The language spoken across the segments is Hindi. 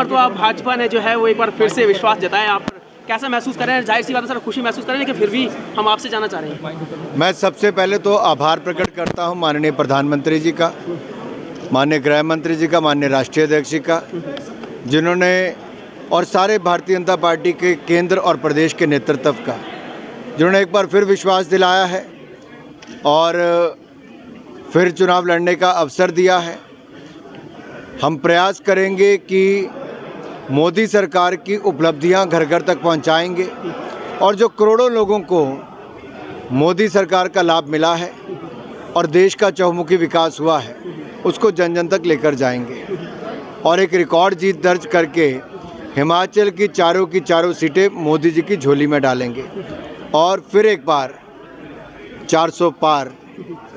बार तो आप भाजपा ने जो है वो एक बार फिर से विश्वास जताया आप पर, कैसा महसूस कर रहे हैं? जाहिर सी बात है सर, खुशी महसूस कर रहे हैं, लेकिन फिर भी हम आपसे जानना चाह रहे हैं। मैं सबसे पहले तो आभार प्रकट करता हूं माननीय प्रधानमंत्री जी का, माननीय गृह मंत्री जी का, माननीय राष्ट्रीय अध्यक्ष जी का, जिन्होंने और सारे भारतीय जनता पार्टी के केंद्र और प्रदेश के नेतृत्व का, जिन्होंने एक बार फिर विश्वास दिलाया है और फिर चुनाव लड़ने का अवसर दिया है। हम प्रयास करेंगे कि मोदी सरकार की उपलब्धियां घर घर तक पहुंचाएंगे और जो करोड़ों लोगों को मोदी सरकार का लाभ मिला है और देश का चहुमुखी विकास हुआ है, उसको जन जन तक लेकर जाएंगे और एक रिकॉर्ड जीत दर्ज करके हिमाचल की चारों सीटें मोदी जी की झोली में डालेंगे और फिर एक बार 400 पार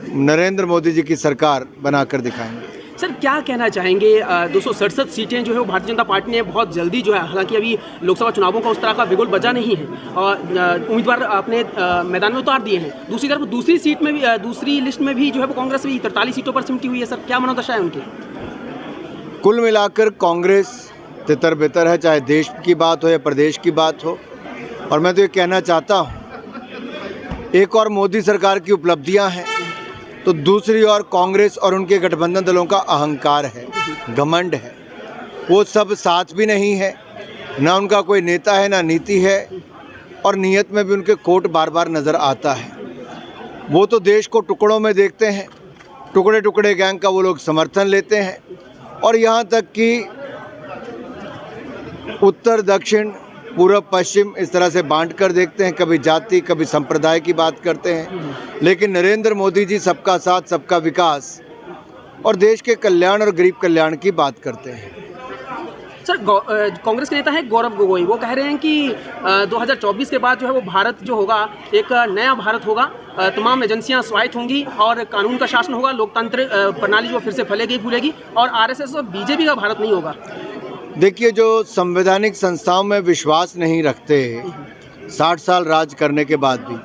नरेंद्र मोदी जी की सरकार बनाकर दिखाएंगे। सर क्या कहना चाहेंगे? 267 सीटें जो है वो भारतीय जनता पार्टी ने बहुत जल्दी जो है, हालांकि अभी लोकसभा चुनावों का उस तरह का बिगुल बजा नहीं है और उम्मीदवार अपने मैदान में उतार दिए हैं। दूसरी तरफ दूसरी सीट में भी, दूसरी लिस्ट में भी जो है वो कांग्रेस भी 43 सीटों पर सिमटी हुई है। सर क्या मनोदशा है उनकी? कुल मिलाकर कांग्रेस तितर बितर है, चाहे देश की बात हो या प्रदेश की बात हो। और मैं तो ये कहना चाहता हूँ, एक और मोदी सरकार की उपलब्धियाँ हैं तो दूसरी ओर कांग्रेस और उनके गठबंधन दलों का अहंकार है, घमंड है। वो सब साथ भी नहीं है, ना उनका कोई नेता है, ना नीति है और नीयत में भी उनके खोट बार बार नज़र आता है। वो तो देश को टुकड़ों में देखते हैं, टुकड़े टुकड़े गैंग का वो लोग समर्थन लेते हैं और यहाँ तक कि उत्तर दक्षिण पूर्व पश्चिम इस तरह से बांट कर देखते हैं, कभी जाति कभी संप्रदाय की बात करते हैं। लेकिन नरेंद्र मोदी जी सबका साथ, सबका विकास और देश के कल्याण और गरीब कल्याण की बात करते हैं। सर कांग्रेस के नेता है गौरव गोगोई, वो कह रहे हैं कि 2024 के बाद जो है वो भारत जो होगा एक नया भारत होगा, तमाम एजेंसियां स्वायत्त होंगी और कानून का शासन होगा, लोकतंत्र प्रणाली जो फिर से फैलेगी फूलेगी और आरएसएस और बीजेपी का भारत नहीं होगा। देखिए, जो संवैधानिक संस्थाओं में विश्वास नहीं रखते 60 साल राज करने के बाद भी,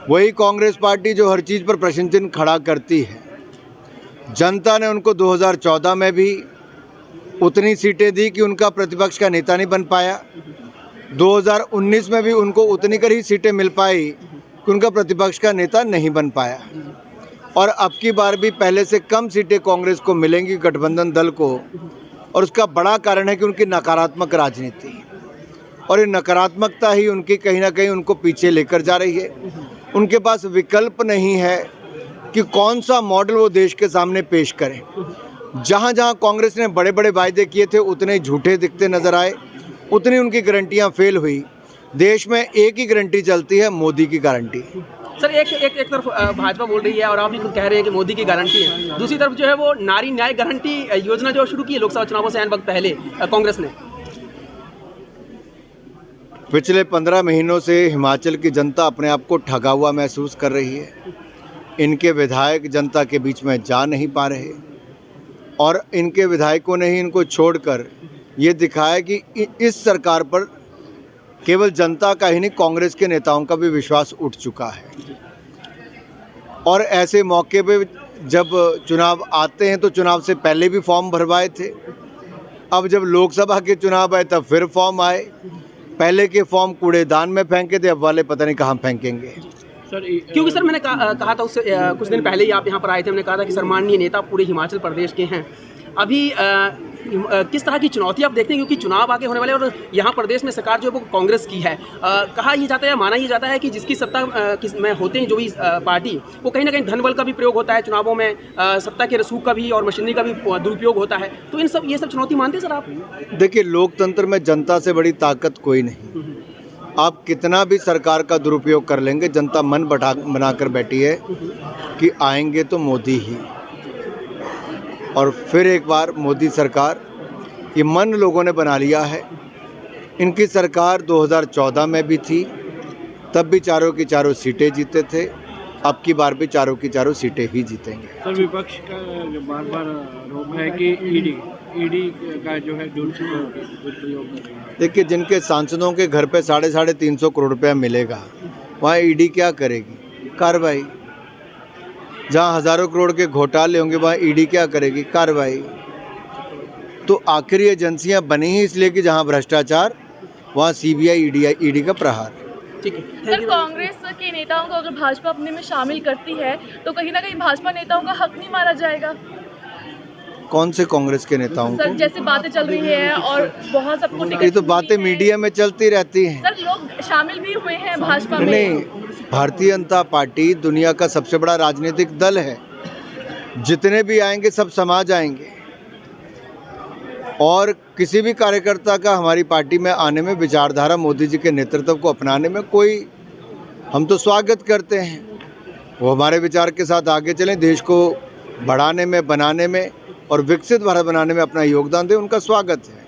वही कांग्रेस पार्टी जो हर चीज़ पर प्रश्न चिन्ह खड़ा करती है। जनता ने उनको 2014 में भी उतनी सीटें दी कि उनका प्रतिपक्ष का नेता नहीं बन पाया। 2019 में भी उनको उतनी कर ही सीटें मिल पाई कि उनका प्रतिपक्ष का नेता नहीं बन पाया और अब की बार भी पहले से कम सीटें कांग्रेस को मिलेंगी, गठबंधन दल को। और उसका बड़ा कारण है कि उनकी नकारात्मक राजनीति और ये नकारात्मकता ही उनकी कहीं ना कहीं उनको पीछे लेकर जा रही है। उनके पास विकल्प नहीं है कि कौन सा मॉडल वो देश के सामने पेश करें। जहाँ जहाँ कांग्रेस ने बड़े बड़े वायदे किए थे उतने झूठे दिखते नजर आए, उतनी उनकी गारंटियाँ फेल हुई। देश में एक ही गारंटी चलती है, मोदी की गारंटी। सर एक तरफ भाजपा बोल रही है और आप भी खुद कह रहे हैं कि मोदी की गारंटी है, दूसरी तरफ जो है वो नारी न्याय गारंटी योजना जो शुरू की है लोकसभा चुनावों से वक्त पहले कांग्रेस ने। पिछले 15 महीनों से हिमाचल की जनता अपने आप को ठगा हुआ महसूस कर रही है। इनके विधायक जनता के बीच में जा नहीं पा रहे और इनके विधायकों ने ही इनको छोड़कर ये दिखाया कि इस सरकार पर केवल जनता का ही नहीं, कांग्रेस के नेताओं का भी विश्वास उठ चुका है। और ऐसे मौके पे जब चुनाव आते हैं तो चुनाव से पहले भी फॉर्म भरवाए थे, अब जब लोकसभा के चुनाव आए तब फिर फॉर्म आए। पहले के फॉर्म कूड़ेदान में फेंके थे, अब वाले पता नहीं कहाँ फेंकेंगे। क्योंकि सर मैंने कहा था उससे कुछ दिन पहले ही आप यहाँ पर आए थे, हमने कहा था कि सम्माननीय नेता पूरे हिमाचल प्रदेश के हैं। अभी किस तरह की चुनौती आप देखते हैं, क्योंकि चुनाव आगे होने वाले और यहाँ प्रदेश में सरकार जो है वो कांग्रेस की है। कहा यह जाता है, माना यह जाता है कि जिसकी सत्ता में होते हैं जो भी पार्टी, वो कहीं ना कहीं धन बल का भी प्रयोग होता है चुनावों में, सत्ता के रसूख का भी और मशीनरी का भी दुरुपयोग होता है। तो ये सब चुनौती मानते हैं सर आप? देखिए, लोकतंत्र में जनता से बड़ी ताकत कोई नहीं। आप कितना भी सरकार का दुरुपयोग कर लेंगे, जनता मन बनाकर बैठी है कि आएंगे तो मोदी ही। और फिर एक बार मोदी सरकार, ये मन लोगों ने बना लिया है। इनकी सरकार 2014 में भी थी, तब भी चारों की चारों सीटें जीते थे, अब की बार भी चारों की चारों सीटें ही जीतेंगे। सर विपक्ष का जो बार बार आरोप है कि ईडी का जो है दुरुपयोग। देखिए, जिनके सांसदों के घर पे 350 करोड़ रुपया मिलेगा, वहाँ ईडी क्या करेगी? कार्रवाई। जहाँ हज़ारों करोड़ के घोटाले होंगे, वहाँ ईडी क्या करेगी? कार्रवाई। तो आखिर ये एजेंसियां बनी ही इसलिए कि जहां भ्रष्टाचार वहां सीबीआई ईडी का प्रहार। ठीक है, सर, थैंक यू। कांग्रेस के नेताओं को अगर भाजपा अपने में शामिल करती है तो कहीं ना कहीं भाजपा नेताओं का हक नहीं मारा जाएगा? कौन से कांग्रेस के नेताओं सर, को? जैसे बातें चल रही है और बहुत सबको टिकट ये तो मिली बातें है। मीडिया में चलती रहती हैं। सर, लोग शामिल भी हुए हैं भाजपा में। नहीं, भारतीय जनता पार्टी दुनिया का सबसे बड़ा राजनीतिक दल है। जितने भी आएंगे सब समाज आएंगे, और किसी भी कार्यकर्ता का हमारी पार्टी में आने में, विचारधारा मोदी जी के नेतृत्व को अपनाने में कोई, हम तो स्वागत करते हैं। वो हमारे विचार के साथ आगे चलें, देश को बढ़ाने में, बनाने में और विकसित भारत बनाने में अपना योगदान दें, उनका स्वागत है।